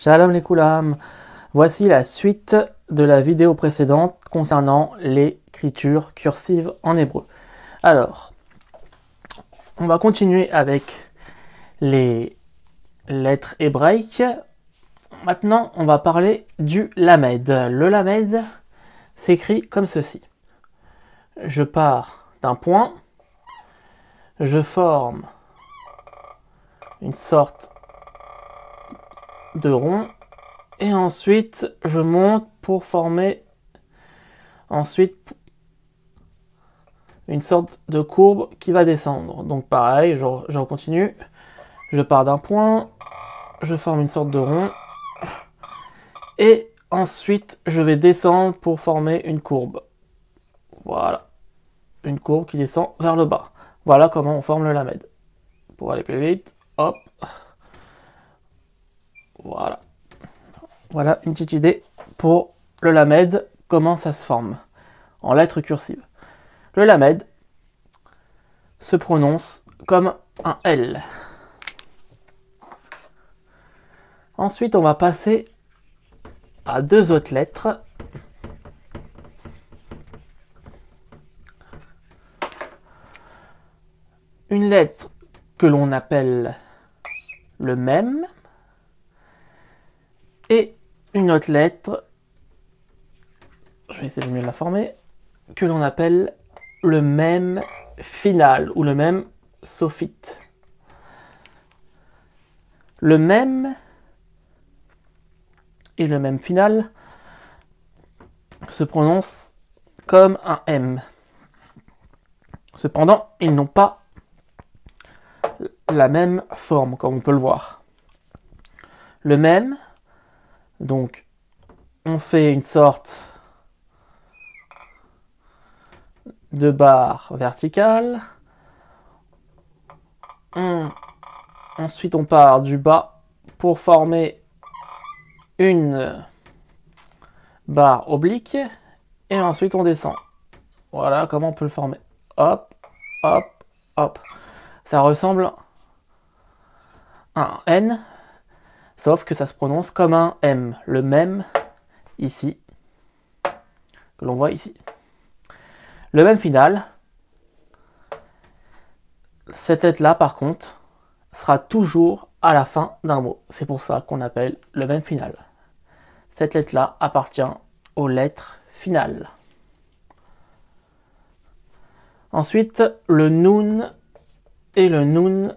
Shalom les Koulam, voici la suite de la vidéo précédente concernant l'écriture cursive en hébreu. Alors, on va continuer avec les lettres hébraïques. Maintenant, on va parler du lamed. Le lamed s'écrit comme ceci. Je pars d'un point, je forme une sorte de rond et ensuite je monte pour former une sorte de courbe qui va descendre. Donc pareil, je continue, je pars d'un point, je forme une sorte de rond et ensuite je vais descendre pour former une courbe. Voilà, une courbe qui descend vers le bas. Voilà comment on forme le lamed. Pour aller plus vite, hop. Voilà. Voilà une petite idée pour le lamed, comment ça se forme en lettres cursives. Le lamed se prononce comme un L. Ensuite, on va passer à deux autres lettres. Une lettre que l'on appelle le mem et une autre lettre, je vais essayer de mieux la former, que l'on appelle le mem final ou le mem sophite. Le mem et le mem final se prononcent comme un M. Cependant, ils n'ont pas la même forme, comme on peut le voir. Le mem, donc, on fait une sorte de barre verticale. Ensuite, on part du bas pour former une barre oblique. Et ensuite, on descend. Voilà comment on peut le former. Hop, hop, hop. Ça ressemble à un N, sauf que ça se prononce comme un M. Le même ici, que l'on voit ici. Le mem final, cette lettre-là, par contre, sera toujours à la fin d'un mot. C'est pour ça qu'on appelle le mem final. Cette lettre-là appartient aux lettres finales. Ensuite, le nun et le nun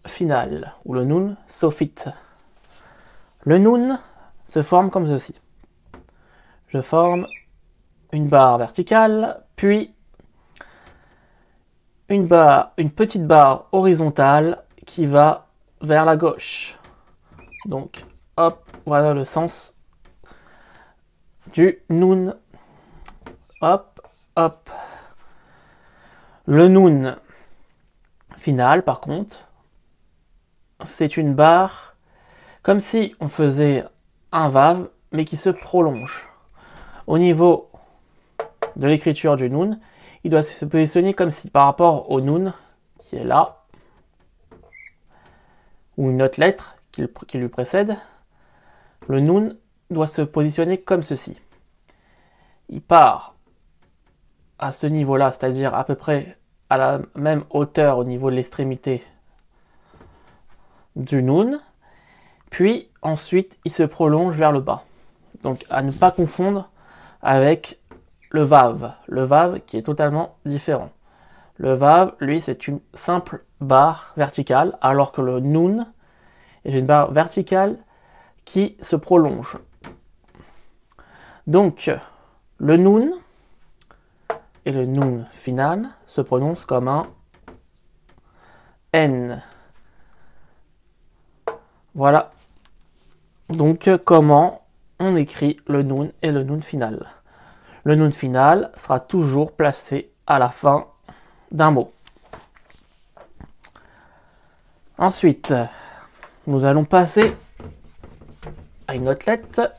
final, ou le nun sophite. Le nun se forme comme ceci. Je forme une barre verticale, puis une petite barre horizontale qui va vers la gauche. Donc, hop, voilà le sens du nun. Hop, hop. Le nun final, par contre, c'est une barre comme si on faisait un vav, mais qui se prolonge. Au niveau de l'écriture du nun, il doit se positionner comme si, par rapport au nun, qui est là, ou une autre lettre qui lui précède, le nun doit se positionner comme ceci. Il part à ce niveau-là, c'est-à-dire à peu près à la même hauteur au niveau de l'extrémité du nun, puis ensuite il se prolonge vers le bas. Donc à ne pas confondre avec le vav qui est totalement différent. Le vav, lui, c'est une simple barre verticale, alors que le nun est une barre verticale qui se prolonge. Donc, le nun et le nun final se prononcent comme un N. Voilà donc comment on écrit le nun et le nun final. Le nun final sera toujours placé à la fin d'un mot. Ensuite, nous allons passer à une autre lettre,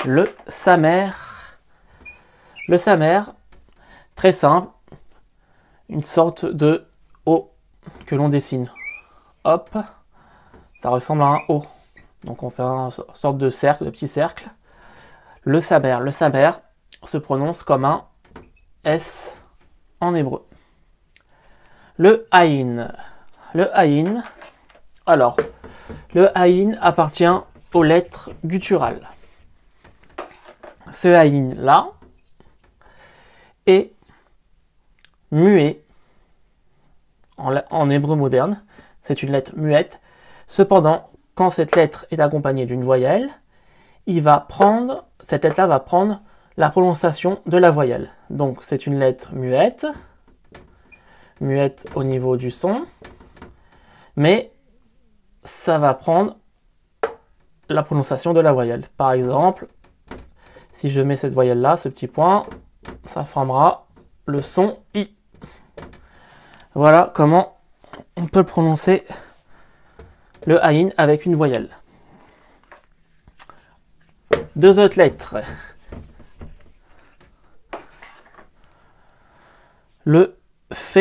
le samer. Le samer, très simple, une sorte de O que l'on dessine. Hop, Ça ressemble à un O. Donc on fait une sorte de cercle, de petit cercle. Le saber se prononce comme un S en hébreu. Le Aïn. Le Aïn, alors, le Aïn appartient aux lettres gutturales. Ce Aïn là est muet en hébreu moderne. C'est une lettre muette. Cependant, quand cette lettre est accompagnée d'une voyelle, cette lettre-là va prendre la prononciation de la voyelle. Donc c'est une lettre muette au niveau du son, mais ça va prendre la prononciation de la voyelle. Par exemple, si je mets cette voyelle-là, ce petit point, ça formera le son I. Voilà comment on peut prononcer le Aïn avec une voyelle. Deux autres lettres. Le F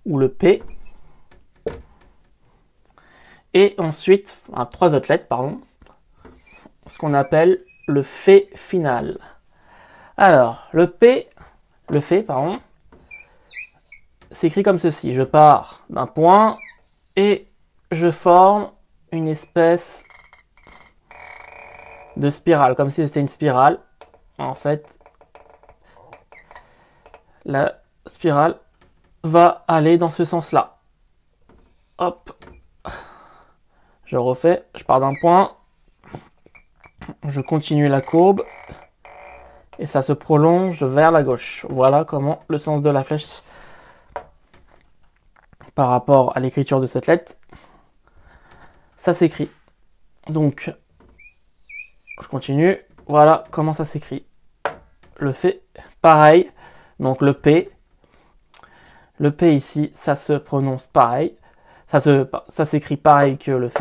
ou le P. Et ensuite, trois autres lettres, pardon, ce qu'on appelle le F final. Alors, le F, pardon, s'écrit comme ceci. Je pars d'un point et je forme une espèce de spirale, comme si c'était une spirale. En fait, la spirale va aller dans ce sens-là. Hop. Je refais, je pars d'un point, je continue la courbe et ça se prolonge vers la gauche. Voilà comment le sens de la flèche par rapport à l'écriture de cette lettre, ça s'écrit. Donc, je continue. Voilà comment ça s'écrit. Le F, pareil. Donc le P ici, ça se prononce pareil. Ça s'écrit pareil que le F.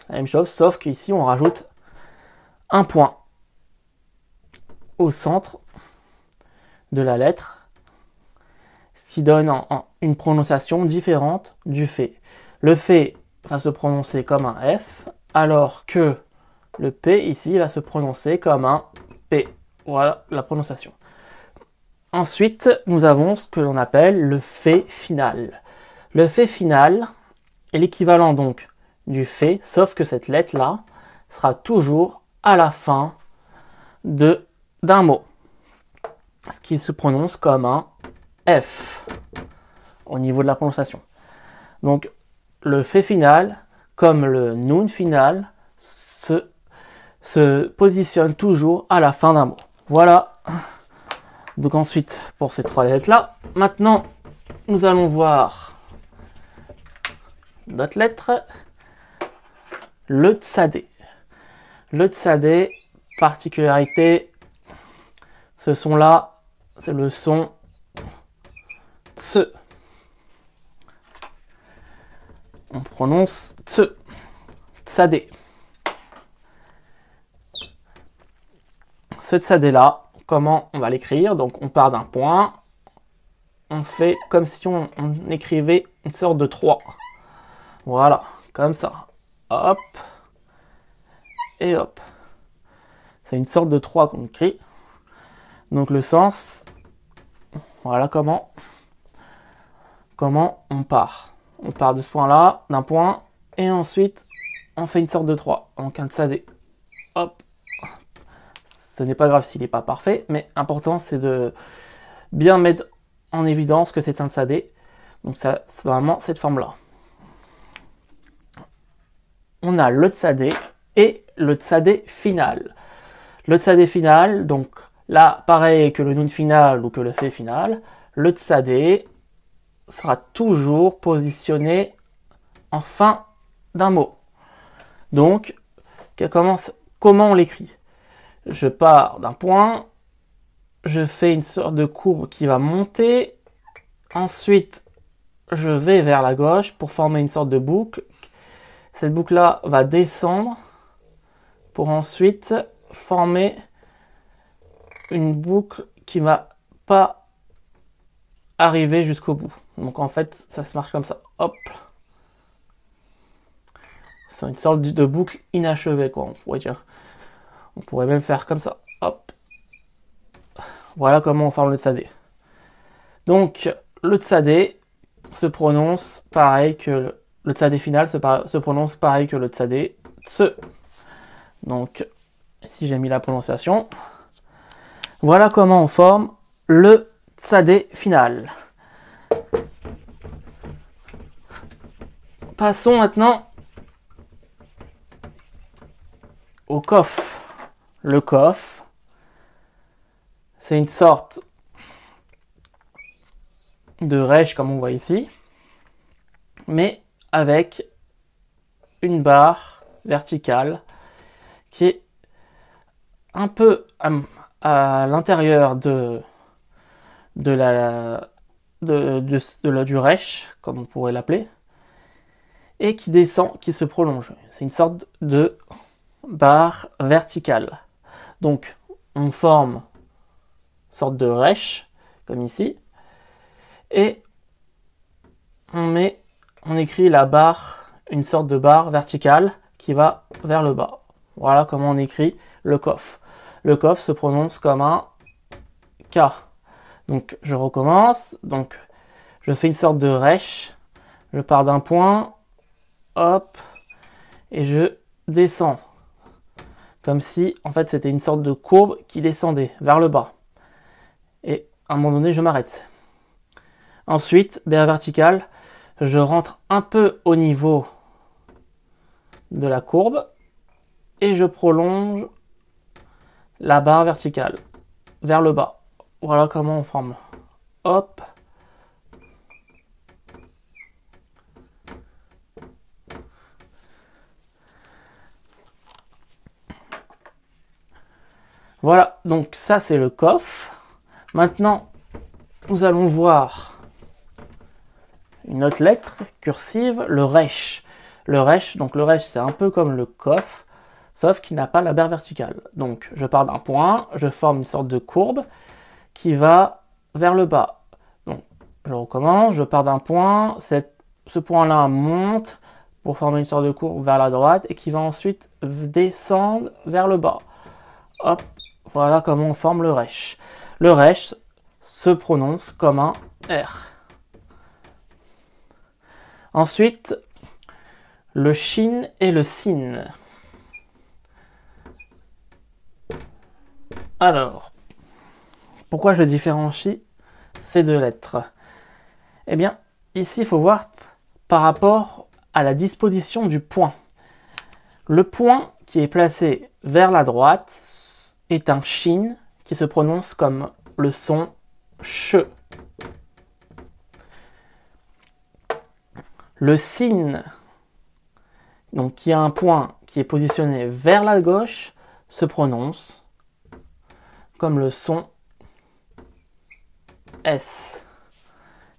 La même chose, sauf qu'ici, on rajoute un point au centre de la lettre, ce qui donne une prononciation différente du F. Le F va se prononcer comme un F, alors que le P ici va se prononcer comme un P. Voilà la prononciation. Ensuite, nous avons ce que l'on appelle le F final. Le F final est l'équivalent donc du F, sauf que cette lettre-là sera toujours à la fin d'un mot, ce qui se prononce comme un F au niveau de la prononciation. Donc, le F final, comme le Nun final, se positionne toujours à la fin d'un mot. Voilà. Donc ensuite, pour ces trois lettres-là, maintenant, nous allons voir d'autres lettres. Le Tsadé. Le Tsadé, particularité, ce son-là, c'est le son Tse. On prononce Tse. Tsadé. Ce Tsadé-là, comment on va l'écrire? Donc on part d'un point, on fait comme si on écrivait une sorte de 3. Voilà, comme ça. Hop. Et hop. C'est une sorte de 3 qu'on écrit. Donc le sens, voilà comment on part. On part de ce point-là, d'un point, et ensuite on fait une sorte de 3. Donc un tsadé. Hop. Ce n'est pas grave s'il n'est pas parfait, mais important c'est de bien mettre en évidence que c'est un tsadé. Donc ça, c'est vraiment cette forme-là. On a le tsadé et le tsadé final. Le tsadé final, donc là, pareil que le nun final ou que le F final, le tsadé sera toujours positionné en fin d'un mot. Donc, comment on l'écrit? Je pars d'un point, je fais une sorte de courbe qui va monter, ensuite je vais vers la gauche pour former une sorte de boucle. Cette boucle-là va descendre pour ensuite former une boucle qui ne va pas arriver jusqu'au bout. Donc en fait, ça se marche comme ça. Hop. C'est une sorte de boucle inachevée, quoi, on pourrait dire. On pourrait même faire comme ça. Hop. Voilà comment on forme le tsadé. Donc, le tsadé se prononce pareil que le tsadé final se prononce pareil que le tsadé tse. Donc, ici j'ai mis la prononciation. Voilà comment on forme le tsadé final. Passons maintenant au kof. Le kof, c'est une sorte de resh comme on voit ici, mais avec une barre verticale qui est un peu à l'intérieur du resh, comme on pourrait l'appeler, et qui descend, qui se prolonge. C'est une sorte de barre verticale. Donc, on forme une sorte de resh, comme ici, et on écrit la barre, une sorte de barre verticale qui va vers le bas. Voilà comment on écrit le kof. Le kof se prononce comme un K. Donc, je recommence. Donc, je fais une sorte de resh. Je pars d'un point, hop, et je descends. Comme si, en fait, c'était une sorte de courbe qui descendait vers le bas. Et à un moment donné, je m'arrête. Ensuite, barre verticale, je rentre un peu au niveau de la courbe et je prolonge la barre verticale vers le bas. Voilà comment on forme. Hop. Voilà, donc ça c'est le kof. Maintenant, nous allons voir une autre lettre cursive, le resh. Le resh, c'est un peu comme le kof, sauf qu'il n'a pas la barre verticale. Donc je pars d'un point, je forme une sorte de courbe qui va vers le bas. Donc je recommence, je pars d'un point, ce point-là monte pour former une sorte de courbe vers la droite et qui va ensuite descendre vers le bas. Hop, voilà comment on forme le resh. Le resh se prononce comme un R. Ensuite, le shin et le sin. Alors, pourquoi je différencie ces deux lettres? Eh bien, ici, il faut voir par rapport à la disposition du point. Le point qui est placé vers la droite est un shin qui se prononce comme le son ch. Le sin, donc qui a un point qui est positionné vers la gauche, se prononce comme le son S.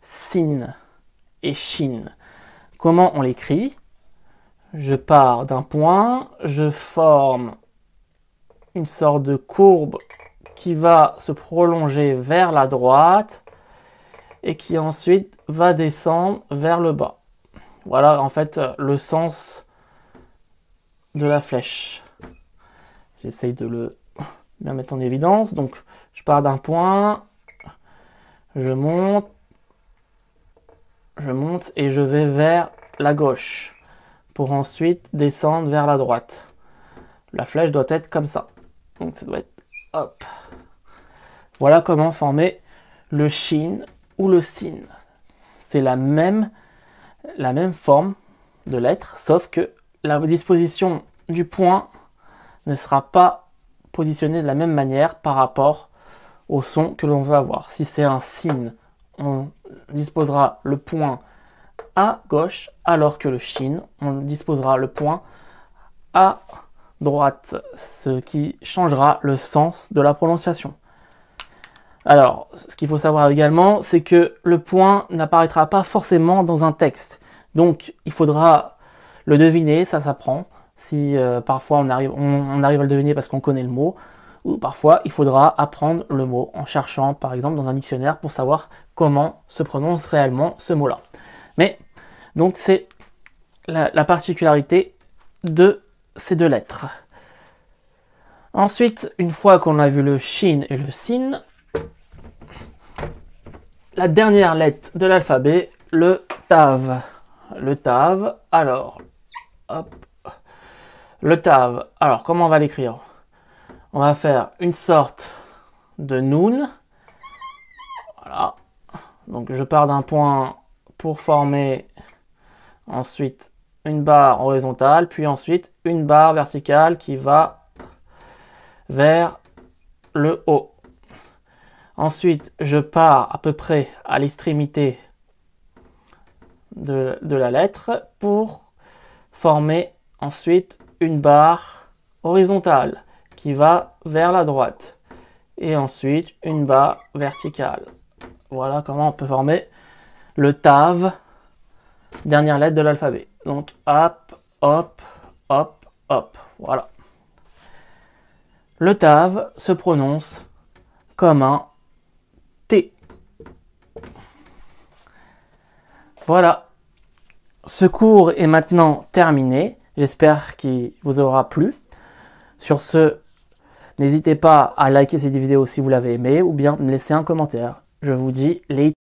Sin et shin. Comment on l'écrit? Je pars d'un point, je forme une sorte de courbe qui va se prolonger vers la droite et qui ensuite va descendre vers le bas. Voilà en fait le sens de la flèche. J'essaye de le bien mettre en évidence. Donc je pars d'un point, je monte et je vais vers la gauche pour ensuite descendre vers la droite. La flèche doit être comme ça. Donc ça doit être hop. Voilà comment former le shin ou le sin. C'est la même forme de lettre, sauf que la disposition du point ne sera pas positionnée de la même manière par rapport au son que l'on veut avoir. Si c'est un sin, on disposera le point à gauche, alors que le shin, on disposera le point à droite, ce qui changera le sens de la prononciation. Alors, ce qu'il faut savoir également, c'est que le point n'apparaîtra pas forcément dans un texte. Donc, il faudra le deviner, ça s'apprend. Si parfois on arrive à le deviner parce qu'on connaît le mot, ou parfois il faudra apprendre le mot en cherchant par exemple dans un dictionnaire pour savoir comment se prononce réellement ce mot-là. Mais, donc c'est la particularité de ces deux lettres. Ensuite, une fois qu'on a vu le shin et le sin, la dernière lettre de l'alphabet, le tav. Le tav, alors, hop, le tav, alors comment on va l'écrire? On va faire une sorte de noun. Voilà. Donc je pars d'un point pour former ensuite une barre horizontale, puis ensuite une barre verticale qui va vers le haut. Ensuite, je pars à peu près à l'extrémité de la lettre pour former ensuite une barre horizontale qui va vers la droite. Et ensuite, une barre verticale. Voilà comment on peut former le tav, dernière lettre de l'alphabet. Donc, hop, hop, hop, hop. Voilà. Le tav se prononce comme un T. Voilà. Ce cours est maintenant terminé. J'espère qu'il vous aura plu. Sur ce, n'hésitez pas à liker cette vidéo si vous l'avez aimé ou bien me laisser un commentaire. Je vous dis les